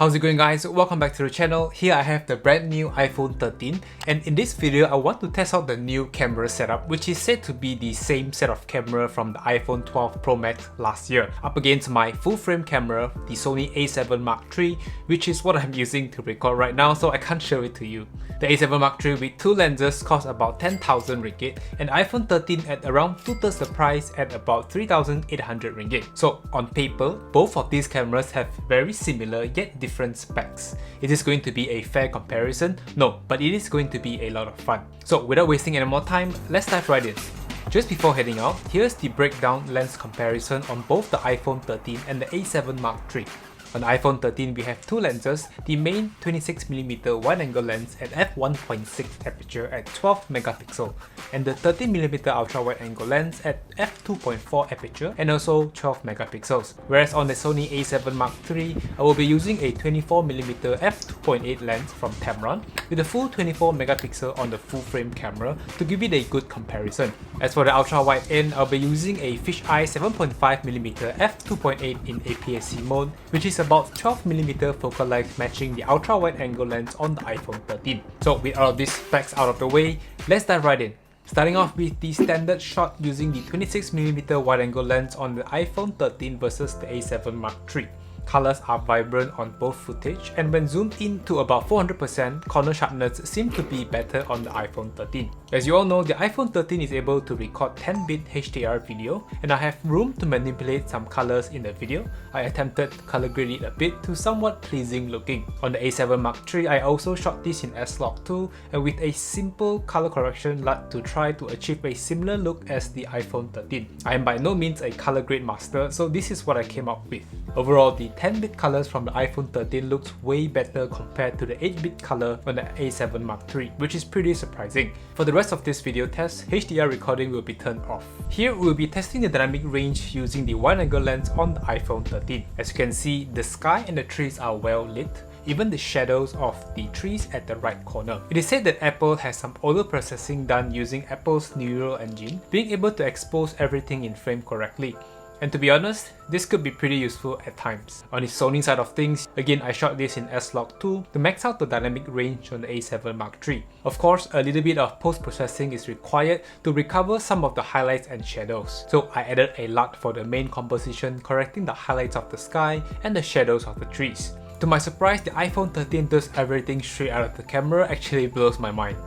How's it going, guys? Welcome back to the channel. Here I have the brand new iPhone 13, and in this video I want to test out the new camera setup, which is said to be the same set of camera from the iPhone 12 Pro Max last year, up against my full frame camera, the Sony A7 Mark III, which is what I'm using to record right now, so I can't show it to you. The A7 Mark III with two lenses costs about 10,000 ringgit, and iPhone 13 at around 2/3 the price at about 3,800 ringgit. So on paper, both of these cameras have very similar yet different specs. Is this going to be a fair comparison? No, but it is going to be a lot of fun. So without wasting any more time, let's dive right in. Just before heading out, here's the breakdown lens comparison on both the iPhone 13 and the A7 Mark III. On the iPhone 13, we have two lenses, the main 26mm wide-angle lens at f1.6 aperture at 12 megapixel, and the 13mm ultra-wide-angle lens at f2.4 aperture and also 12 megapixels. Whereas on the Sony A7 Mark III, I will be using a 24mm f2.8 lens from Tamron with a full 24 megapixel on the full-frame camera to give it a good comparison. As for the ultra-wide end, I'll be using a fisheye 7.5mm f2.8 in APS-C mode, which is about 12mm focal length, matching the ultra-wide angle lens on the iPhone 13. So with all of these specs out of the way, let's dive right in. Starting off with the standard shot using the 26mm wide angle lens on the iPhone 13 versus the A7 Mark III. Colors are vibrant on both footage, and when zoomed in to about 400%, corner sharpness seems to be better on the iPhone 13. As you all know, the iPhone 13 is able to record 10-bit HDR video, and I have room to manipulate some colors in the video. I attempted to color grade it a bit to somewhat pleasing looking. On the A7 Mark III, I also shot this in S-Log2 and with a simple color correction LUT to try to achieve a similar look as the iPhone 13. I am by no means a color grade master, so this is what I came up with. Overall, the 10-bit colors from the iPhone 13 looks way better compared to the 8-bit color on the A7 Mark III, which is pretty surprising. For the rest of this video test, HDR recording will be turned off. Here we'll be testing the dynamic range using the wide-angle lens on the iPhone 13. As you can see, the sky and the trees are well lit, even the shadows of the trees at the right corner. It is said that Apple has some auto processing done using Apple's neural engine, being able to expose everything in frame correctly. And to be honest, this could be pretty useful at times. On the Sony side of things, again I shot this in S-Log2 to max out the dynamic range on the A7 Mark III. Of course, a little bit of post-processing is required to recover some of the highlights and shadows. So I added a LUT for the main composition, correcting the highlights of the sky and the shadows of the trees. To my surprise, the iPhone 13 does everything straight out of the camera. Actually blows my mind.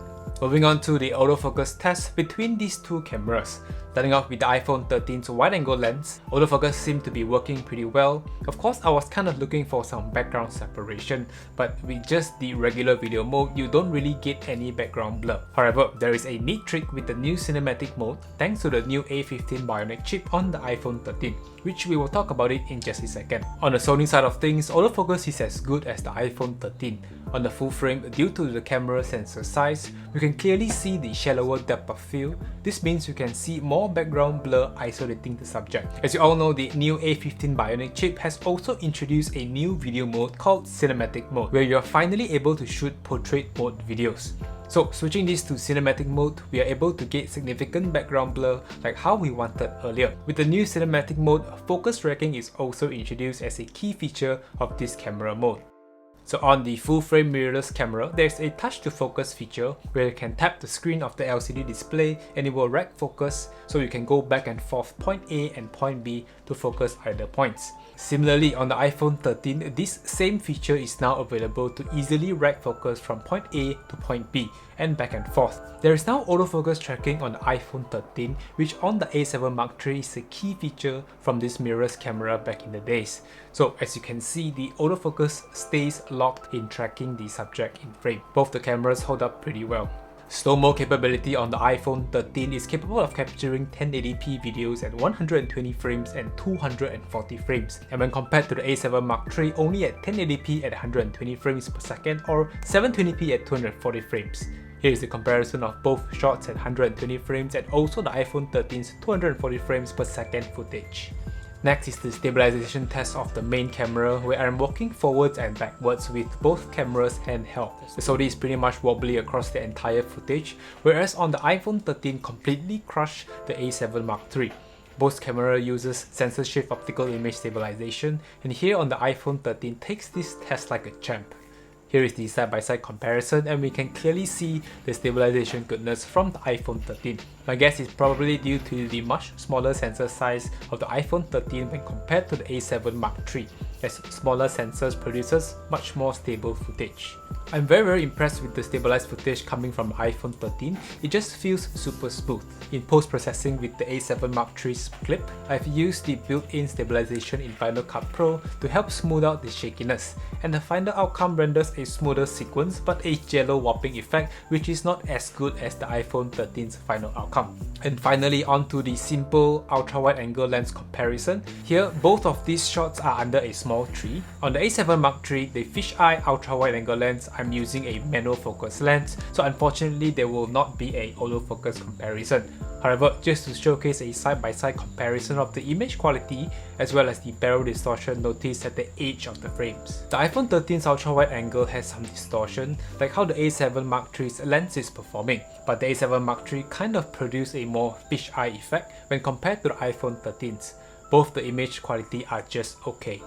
Moving on to the autofocus test between these two cameras. Starting off with the iPhone 13's wide-angle lens, autofocus seemed to be working pretty well. Of course, I was kind of looking for some background separation, but with just the regular video mode, you don't really get any background blur. However, there is a neat trick with the new cinematic mode thanks to the new A15 Bionic chip on the iPhone 13, which we will talk about it in just a second. On the Sony side of things, autofocus is as good as the iPhone 13. On the full frame, due to the camera sensor size, you can clearly see the shallower depth of field. This means you can see more background blur isolating the subject. As you all know, the new A15 Bionic chip has also introduced a new video mode called Cinematic Mode, where you are finally able to shoot portrait mode videos. So switching this to cinematic mode, we are able to get significant background blur like how we wanted earlier. With the new cinematic mode, focus tracking is also introduced as a key feature of this camera mode. So on the full frame mirrorless camera, there's a touch to focus feature where you can tap the screen of the LCD display and it will rack focus, so you can go back and forth point A and point B to focus either points. Similarly, on the iPhone 13, this same feature is now available to easily rack focus from point A to point B and back and forth. There is now autofocus tracking on the iPhone 13, which on the A7 Mark III is a key feature from this mirrorless camera back in the days. So as you can see, the autofocus stays locked in tracking the subject in frame. Both the cameras hold up pretty well. Slo-Mo capability on the iPhone 13 is capable of capturing 1080p videos at 120 frames and 240 frames, and when compared to the A7 Mark III, only at 1080p at 120 frames per second or 720p at 240 frames. Here is the comparison of both shots at 120 frames and also the iPhone 13's 240 frames per second footage. Next is the stabilization test of the main camera, where I'm walking forwards and backwards with both cameras handheld. The Sony is pretty much wobbly across the entire footage, whereas on the iPhone 13 completely crushed the A7 Mark III. Both camera uses sensor shift optical image stabilization, and here on the iPhone 13 takes this test like a champ. Here is the side-by-side comparison, and we can clearly see the stabilization goodness from the iPhone 13. My guess is probably due to the much smaller sensor size of the iPhone 13 when compared to the A7 Mark III, as smaller sensors produces much more stable footage. I'm very impressed with the stabilized footage coming from the iPhone 13. It just feels super smooth. In post-processing with the A7 Mark III's clip, I've used the built-in stabilization in Final Cut Pro to help smooth out the shakiness, and the final outcome renders a smoother sequence but a jello warping effect, which is not as good as the iPhone 13's final outcome. And finally, onto the simple ultra-wide angle lens comparison. Here, both of these shots are under a small tree. On the A7 Mark III, the fisheye ultra-wide angle lens, I'm using a manual focus lens, so unfortunately there will not be a autofocus comparison. However, just to showcase a side-by-side comparison of the image quality as well as the barrel distortion noticed at the edge of the frames. The iPhone 13's ultra-wide angle has some distortion, like how the A7 Mark III's lens is performing, but the A7 Mark III kind of produced a more fisheye effect when compared to the iPhone 13's. Both the image quality are just okay.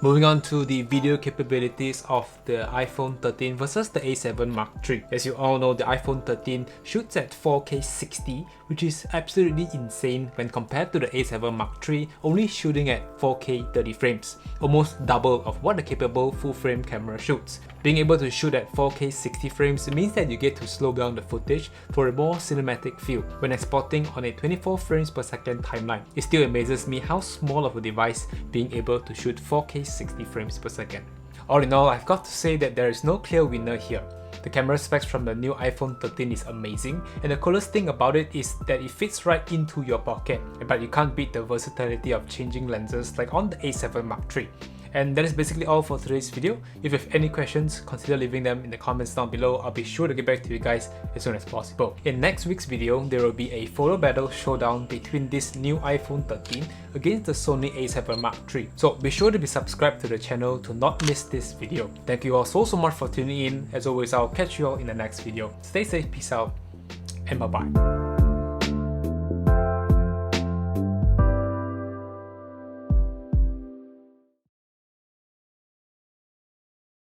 Moving on to the video capabilities of the iPhone 13 versus the A7 Mark III. As you all know, the iPhone 13 shoots at 4K 60, which is absolutely insane when compared to the A7 Mark III only shooting at 4K 30 frames, almost double of what the capable full-frame camera shoots. Being able to shoot at 4K 60 frames means that you get to slow down the footage for a more cinematic feel when exporting on a 24 frames per second timeline. It still amazes me how small of a device being able to shoot 4K 60 frames per second. All in all, I've got to say that there is no clear winner here. The camera specs from the new iPhone 13 is amazing, and the coolest thing about it is that it fits right into your pocket, but you can't beat the versatility of changing lenses like on the A7 Mark III. And that is basically all for today's video. If you have any questions, consider leaving them in the comments down below. I'll be sure to get back to you guys as soon as possible. In next week's video, there will be a photo battle showdown between this new iPhone 13 against the Sony A7 Mark III. So be sure to be subscribed to the channel to not miss this video. Thank you all so much for tuning in. As always, I'll catch you all in the next video. Stay safe, peace out, and bye bye.